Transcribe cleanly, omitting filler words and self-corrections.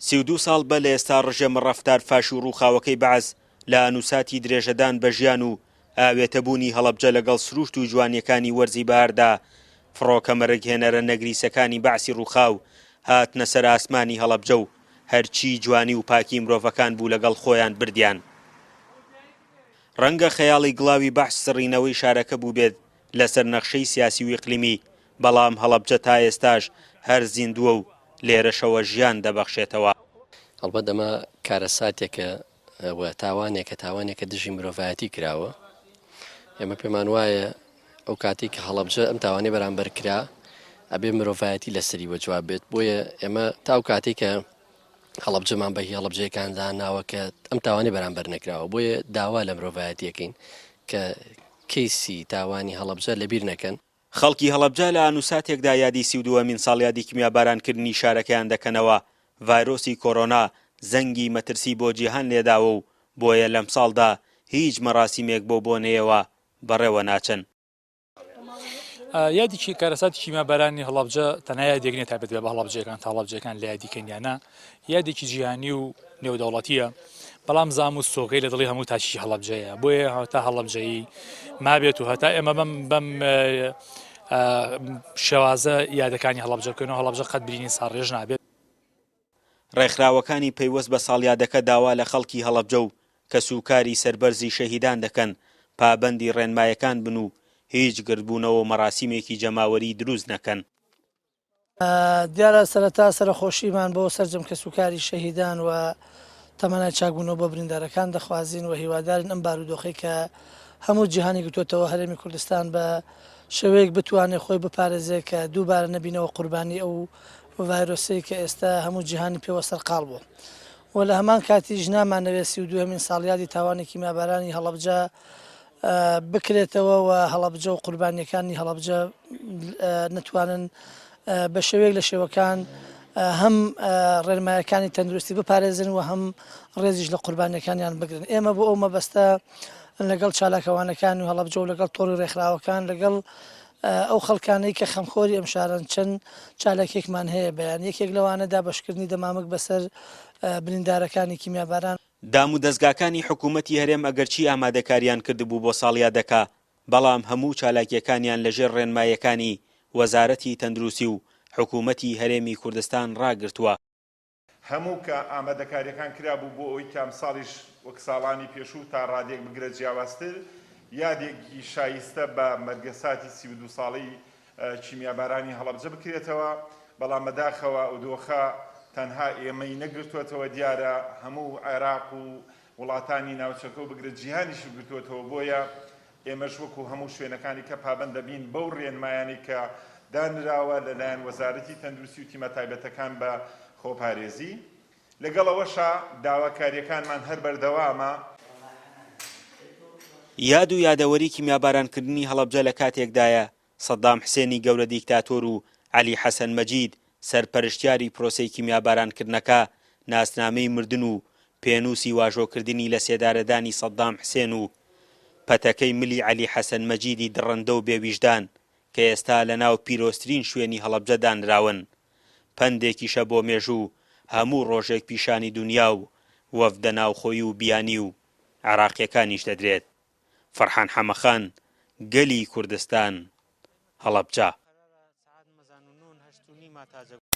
32 ساڵ بە لە ئێستا ڕژێمە ڕەفتار فاش و ڕووخاوەکەی بەعز لە ئانووساتی درێژەدان بە ژیان و ئاوێتەبوونی هەڵەبجە لەگەڵ سروشت و جوانیەکانی وەرزی بەهاردا فڕۆکە مەرگهێنەرە نەگریسەکانی بەعسی ڕووخاو هاتنە سەر ئاسمانی هەڵەبجە و هەرچی جوانی و پاکی مرۆڤەکان بوو لەگەڵ خۆیان بردیان. ڕەنگە خەیاڵی گڵاوی بەحس سڕینەوەی شارەکە بوو بێت لەسەر نەخشەی سیاسی و ئیقلیمی، بەڵام هەڵەبجە تا ئێستاش هەر زیندووە و لێرەشەوە ژیان دەبەخشێتەوە. هەڵبەت ئەمە کارەساتێکە تاوانێکە دژی مرۆڤایەتی کراوە. ئێمە پێمان وایە ئەو کاتی کە هەڵەبجە ئەم تاوانی بەرامبەر کرا ئەبێ مرۆڤایەتی لەسەری وەجواب بێت. بۆیە ئێمە تاو کاتی کە هەڵەبجەمان بەهی هەڵەبجەکاندا ناوە کە ئەم تاوانی بەرامبەر نەکراوە، بۆیە داوا لە مرۆڤایەتیەکەین کە کەیسی تاوانی هەڵەبجە لەبیر نەکەن. خەڵکی هەڵەبجە لە ئانووساتێکدا یادی 32مین ساڵیادی کیمیابارانکردنی شارەکەیان دەکەنەوە. ڤایرۆسی کۆرۆنا زەنگی مەترسی بۆ جیهان لێداوە و بۆیە لەم ساڵدا هیچ مەراسیمێک بۆ بۆنەیەوە بەڕێوە ناچن. یادێکی کارەساتی کیمیابارانی هەڵەبجە تەنها یادێک نیە تایبەت بێ بە هەڵەبجەکان تا هەڵەبجەکان لە یادیکەن یانە، یادێکی جیهانی و نێودەوڵەتیە، بەڵام زام و سۆگەی لە دڵی هەموو تاشی هەڵەبجەیە. بۆیە هەتا هەڵەبجەیی مابێت و هەتا ئێمە بەم شێوازە یادەکانی هەڵەبجە بکەنەوە. هەڵەبجە قەت برینی ساڕێژ نابێت. ڕێکخراوەکانی پەیوەست بە ساڵیادەکە داوا لە خەڵکی هەڵەبجە و کە سوکاری سەربەرزی شەهیدان دەکەن پابەندی ڕێنمایەکان بن و هیچ گردبوونەوە مەراسیمێکی جەماوەری دروست نەکەن. دیارە سەرەتا سەرخۆشیمان بۆ سەرجەم کە سوکاری شەهیدان و تەمەنای چاکبوونەوە بۆ بریندارەکان دەخوازین و هیوادارن ئەم بارودۆخی کە هەموو جیهانی گرتووەتەوە هەرێمی کوردستان بە شێوەیەک بتوانێت خۆی بپارێزێت کە دووبارە نەبینەوە قوربانی ئەو ڤایرۆسی کە ئێستا هەموو جیهانی پێوە سەرقاڵ بوو. و لە هەمان کاتیش نامانەوێت 32مین ساڵیادی تاوانی کیمیابارانی هەڵەبجە بکرێتەوە و هەڵەبجە و قوربانیەکانی هەڵەبجە نتوانن بە شێوەیەک لە شێوەکان هەم ڕێنمایەکانی تەندروستی بپارێزن و هەم ڕێزیش لە قوربانیەکانیان بگرن. ئێمە بۆ ئەو مەبەستە لەگەڵ چالاکەوانەکان و هەڵەبجە و لەگەڵ تۆڕی ڕێکخراوەکان لەگەڵ ئەو خەڵکانەی کە خەمخۆری ئەم شارن چەند چالاکێکمان هەیە بەیان یەکێک لەوانەدا بەشکردنی دەمامک بەسەر بریندارەکانی کیمیاباران. دام و دەستگاکانی حکوومەتی هەرێم ئەگەرچی ئامادەکاریان کردبوو بۆ ساڵیادەکە، بەڵام هەموو چالاکیەکانیان لەژێر ڕێنمایەکانی وەزارەتی تەندروستی و حکوومەتی هەرێمی کوردستان ڕاگرتووە. هەموو کە ئامادەکاریەکان کرابوو بۆ ئەوی کام ساڵیش وەک ساڵانی پێشوو تا ڕادێک بگرە جیاوازتر، یادێکی شایستە بە مەرگەساتی 32 ساڵی کیمیابارانی هەڵەبجە بکرێتەوە. بەڵام بەداخەوە ئەو دۆخە تەنها ئێمەی نەگرتوێتەوە، دیارە هەموو عێراق و وڵاتانی ناوچەکە و بگرە جیهانیش گرتوێتەوە. بۆیە ئێمەش وەکو هەموو شوێنەکانی کە پابەند دەبین بەو ڕێنمایانی کە دانراوە لەلایەن وەزارەتی تەندروستی و تیمە تایبەتەکان بە خۆپارێزی. لەگەڵەوەشە داواکاریەکانمان هەر بەردەوامە. یاد و یادەوەری کیمیابارانکردنی هەڵەبجە لە کاتێکدایە سەدام حسێنی گەورە دیکتاتۆر و عەلی حەسەن مەجید سەرپەرشتیاری پرۆسەی کیمیابارانکردنەکە ناسنامەی مردن و پێنووسی واژۆکردنی لە سێدارەدانی سەدام حسێن و پەتەکەی ملی عەلی حەسەن مەجیدی دڕندە و بێویژدان کە ئێستا لە ناو پیرۆسترین شوێنی هەڵەبجە دانراون پندێکیشە بۆ مێژوو هەموو ڕۆژێک پیشانی دنیا و وەفدە ناوخۆیی و بیانی و عێراقیەکانیش دەدرێت. فەرحان حەمەخان، گەلی کوردستان، هەڵەبجە.